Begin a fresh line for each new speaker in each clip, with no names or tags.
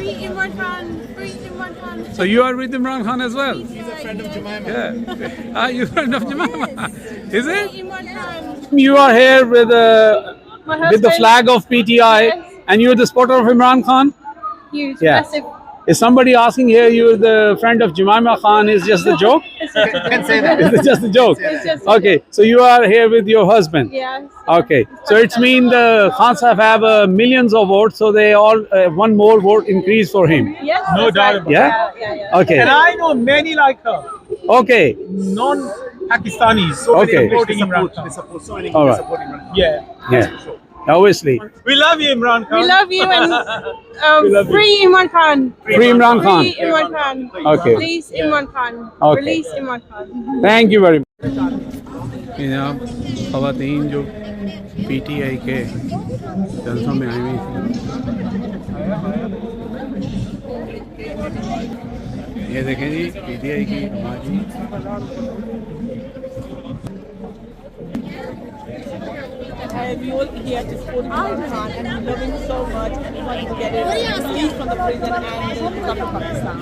Free Imran Khan. Free Imran Khan.
So you are with Imran Khan as well?
He's a friend of Jemima.
Yeah. Ah, you're friend of Jemima. Is it?
Imran Khan.
You are here with the flag of PTI, and you're the supporter of Imran Khan?
Huge,
Yeah.
massive.
Is somebody asking here you're the friend of Jemima Khan is just a joke?
Can't say that.
Is it just a joke?
It's just
Okay, so you are here with your husband.
Yes.
Okay, so it's mean the Khan Sahib have millions of votes, so they all one more vote increase for him.
Yes.
No
that's
doubt
right.
about
Yeah?
Yeah.
Okay,
And I know many like her,
okay,
non-Pakistanis. So
Okay.
many supporting Imran Khan.
all right.
Yeah.
Yeah, obviously.
We love you, Imran Khan.
We love you and
love you.
free Imran Khan.
Free Imran Khan.
Free Imran Khan.
Okay.
Please Imran Khan.
Okay.
Release Imran Khan.
Thank you very much. جناب خواتین جو P T I کے جلسوں میں آئی ہوئی تھیں, یہ دیکھیں جی پی ٹی آئی کی ہماری
We all here to support Imran Khan and we love him so much and we want him to get released from the prison and come to Pakistan.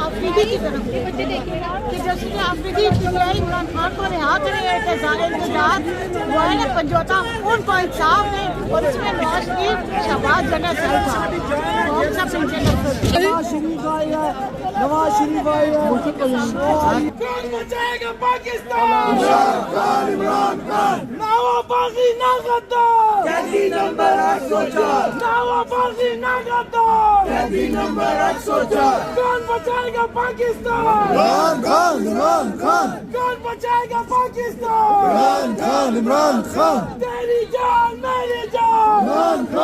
Afridi کی طرف کہ جیسے کہ آفریدی عمران خان کو رہا کرے احتجاج وہ ہے نا سمجھوتا ان کو انصاف ہے اور اس میں نواز شریف شہباز جنرل صاحب تھا اور سب نواز شریف آئی ہے نواز شریف آئی ہے کون بچائے گا پاکستان عمران خان نہ باغی نہ غدار قیدی نمبر 804 نہ باغی نہ غدار قیدی نمبر 804 کون بچائے گا پاکستان عمران خان عمران خان کون بچائے گا پاکستان عمران خان عمران خان تیری جان میری جان عمران خان